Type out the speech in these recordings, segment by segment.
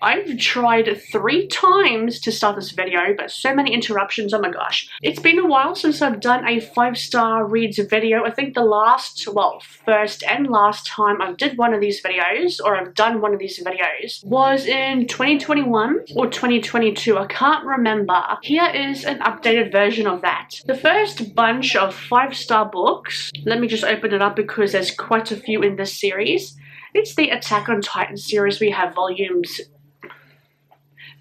I've tried 3 times to start this video, but so many interruptions, oh my gosh. It's been a while since I've done a 5-star reads video. I think the first and last time I did one of these videos, or I've done one of these videos, was in 2021 or 2022, I can't remember. Here is an updated version of that. The first bunch of 5-star books, let me just open it up because there's quite a few in this series. It's the Attack on Titan series. We have volumes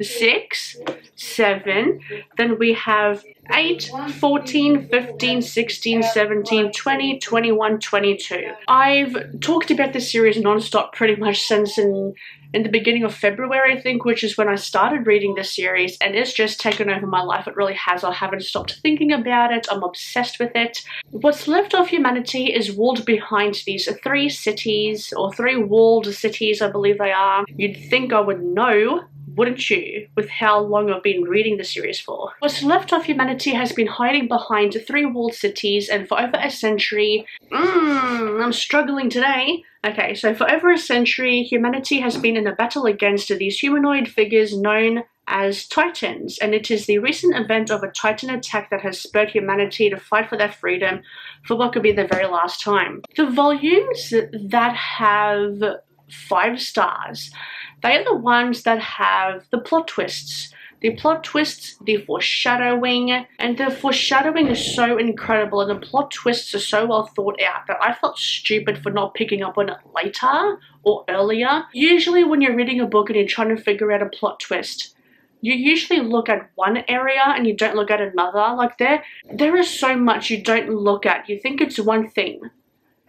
6, 7, then we have 8, 14, 15, 16, 17, 20, 21, 22. I've talked about this series non-stop pretty much since in the beginning of February, I think, which is when I started reading this series, and it's just taken over my life. It really has. I haven't stopped thinking about it. I'm obsessed with it. What's left of humanity is walled behind these 3 cities, or 3 walled cities, I believe they are. You'd think I would know, wouldn't you, with how long I've been reading the series for. What's left of humanity has been hiding behind 3 walled cities, and for over a century, I'm struggling today. Okay, so for over a century, humanity has been in a battle against these humanoid figures known as Titans, and it is the recent event of a Titan attack that has spurred humanity to fight for their freedom for what could be the very last time. The volumes that have 5 stars, they are the ones that have the plot twists. The plot twists, the foreshadowing, and the foreshadowing is so incredible and the plot twists are so well thought out that I felt stupid for not picking up on it later or earlier. Usually when you're reading a book and you're trying to figure out a plot twist, you usually look at one area and you don't look at another. Like there is so much you don't look at. You think it's one thing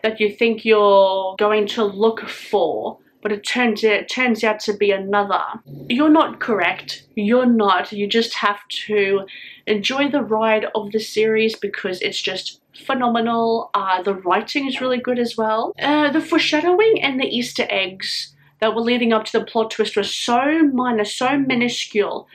that you think you're going to look for, but it turns out to be another. You're not correct. You're not. You just have to enjoy the ride of the series because it's just phenomenal. The writing is really good as well. The foreshadowing and the Easter eggs that were leading up to the plot twist were so minor, so minuscule,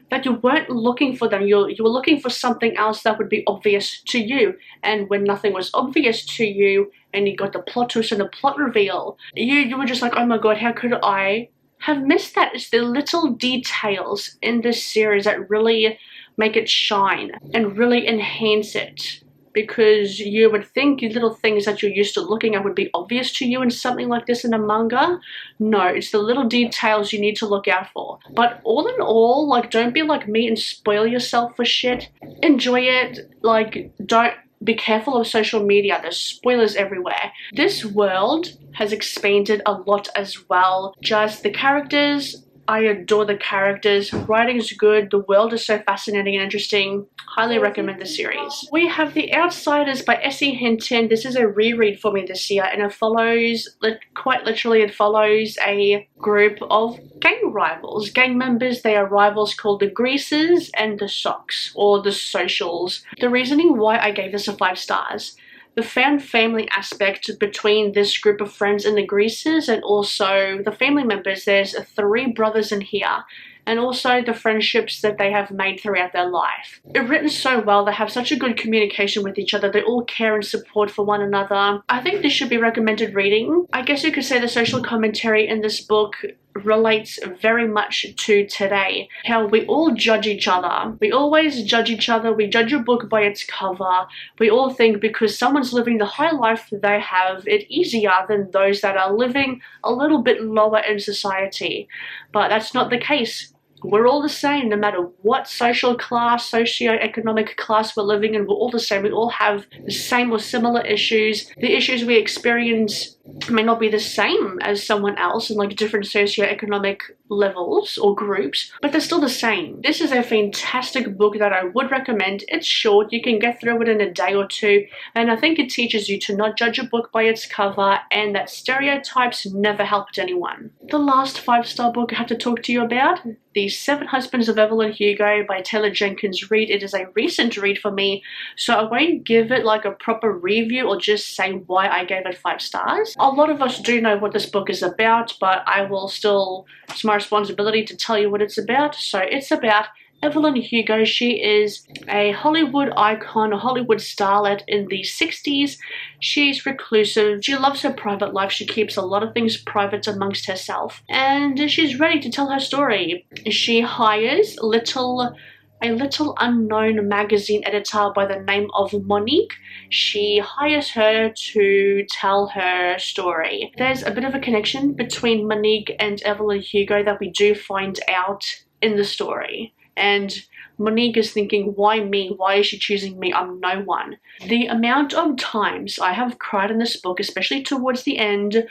that you weren't looking for them. You were looking for something else that would be obvious to you. And when nothing was obvious to you and you got the plot twist and the plot reveal, you were just like, oh my god, how could I have missed that? It's the little details in this series that really make it shine and really enhance it. Because you would think little things that you're used to looking at would be obvious to you in something like this in a manga. No, it's the little details you need to look out for. But all in all, like, don't be like me and spoil yourself for shit. Enjoy it. Like, don't be careful of social media. There's spoilers everywhere. This world has expanded a lot as well. Just the characters, I adore the characters. Writing is good. The world is so fascinating and interesting. Highly recommend the series. We have The Outsiders by S.E. Hinton. This is a reread for me this year, and it follows, quite literally, it follows a group of gang rivals. Gang members, they are rivals called the Greases and the Socks, or the Socials. The reasoning why I gave this a 5 stars. The found family aspect between this group of friends and the Greases, and also the family members. There's 3 brothers in here, and also the friendships that they have made throughout their life. It's written so well. They have such a good communication with each other. They all care and support for one another. I think this should be recommended reading. I guess you could say the social commentary in this book relates very much to today. How we all judge each other. We always judge each other. We judge a book by its cover. We all think because someone's living the high life, they have it easier than those that are living a little bit lower in society. But that's not the case. We're all the same, no matter what social class, socio-economic class we're living in. We're all the same. We all have the same or similar issues. The issues we experience may not be the same as someone else in like different socio-economic levels or groups, but they're still the same. This is a fantastic book that I would recommend. It's short. You can get through it in a day or 2, and I think it teaches you to not judge a book by its cover and that stereotypes never helped anyone. The last 5-star book I have to talk to you about, The 7 Husbands of Evelyn Hugo by Taylor Jenkins Reid. It is a recent read for me, so I won't give it like a proper review or just say why I gave it 5 stars. A lot of us do know what this book is about, but I will still, it's my responsibility to tell you what it's about. So it's about Evelyn Hugo, she is a Hollywood icon, a Hollywood starlet in the 60s. She's reclusive. She loves her private life. She keeps a lot of things private amongst herself. And she's ready to tell her story. She hires a little unknown magazine editor by the name of Monique. She hires her to tell her story. There's a bit of a connection between Monique and Evelyn Hugo that we do find out in the story. And Monique is thinking, why me? Why is she choosing me? I'm no one. The amount of times I have cried in this book, especially towards the end,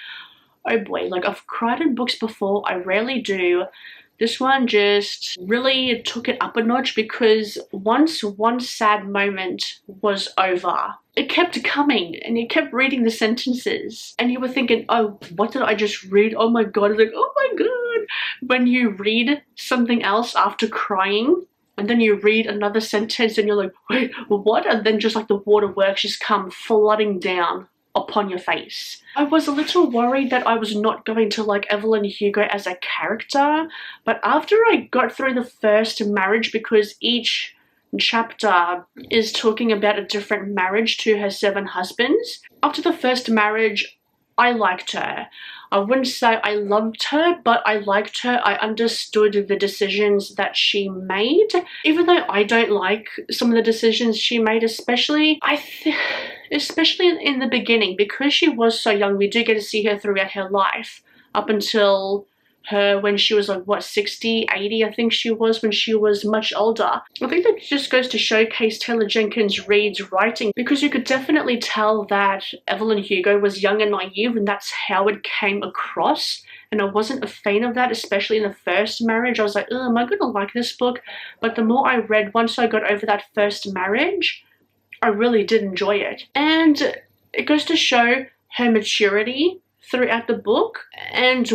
oh boy, like I've cried in books before, I rarely do. This one just really took it up a notch because once one sad moment was over, it kept coming and you kept reading the sentences and you were thinking, oh, what did I just read? Oh my god. It's like, oh my god. When you read something else after crying and then you read another sentence and you're like, wait, what? And then just like the waterworks just come flooding down upon your face. I was a little worried that I was not going to like Evelyn Hugo as a character, but after I got through the first marriage, because each chapter is talking about a different marriage to her 7 husbands, after the first marriage, I liked her. I wouldn't say I loved her, but I liked her. I understood the decisions that she made. Even though I don't like some of the decisions she made, especially in the beginning, because she was so young, we do get to see her throughout her life up until her when she was like, what, 60, 80, I think she was, when she was much older. I think that just goes to showcase Taylor Jenkins Reid's writing, because you could definitely tell that Evelyn Hugo was young and naive, and that's how it came across. And I wasn't a fan of that, especially in the first marriage. I was like, am I gonna like this book? But the more I read, once I got over that first marriage, I really did enjoy it. And it goes to show her maturity throughout the book and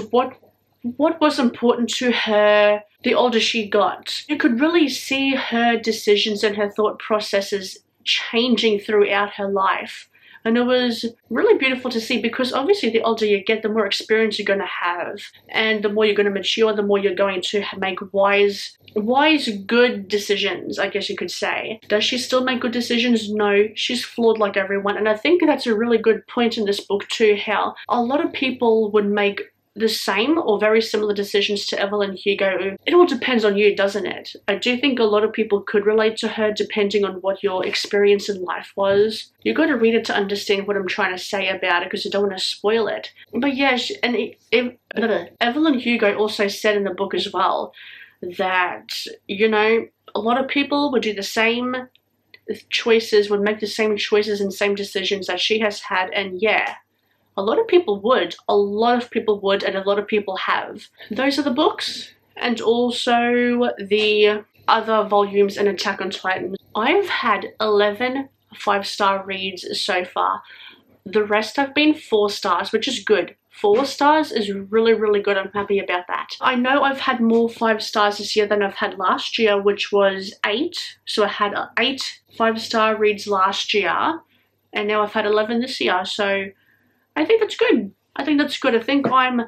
what was important to her the older she got. You could really see her decisions and her thought processes changing throughout her life. And it was really beautiful to see, because obviously the older you get, the more experience you're going to have. And the more you're going to mature, the more you're going to make wise, good decisions, I guess you could say. Does she still make good decisions? No, she's flawed like everyone. And I think that's a really good point in this book too, how a lot of people would make the same or very similar decisions to Evelyn Hugo. It all depends on you, doesn't it? I do think a lot of people could relate to her depending on what your experience in life was. You got to read it to understand what I'm trying to say about it, because you don't want to spoil it. But yeah, Evelyn Hugo also said in the book as well that, you know, a lot of people would do the same choices, would make the same choices and same decisions that she has had, and yeah, a lot of people would, and a lot of people have. Those are the books, and also the other volumes in Attack on Titan. I've had 11 5-star reads so far. The rest have been 4 stars, which is good. 4 stars is really, really good. I'm happy about that. I know I've had more 5 stars this year than I've had last year, which was 8. So I had 8 5-star reads last year, and now I've had 11 this year. So I think that's good. I think I'm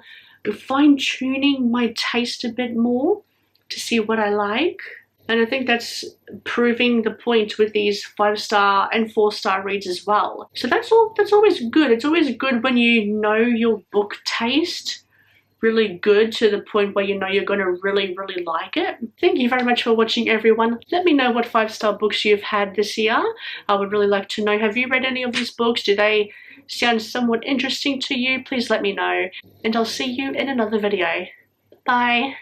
fine-tuning my taste a bit more to see what I like. And I think that's proving the point with these 5-star and 4-star reads as well. So that's always good. It's always good when you know your book taste really good, to the point where you know you're going to really, really like it. Thank you very much for watching, everyone. Let me know what 5-star books you've had this year. I would really like to know. Have you read any of these books? Do they sound somewhat interesting to you? Please let me know. And I'll see you in another video. Bye.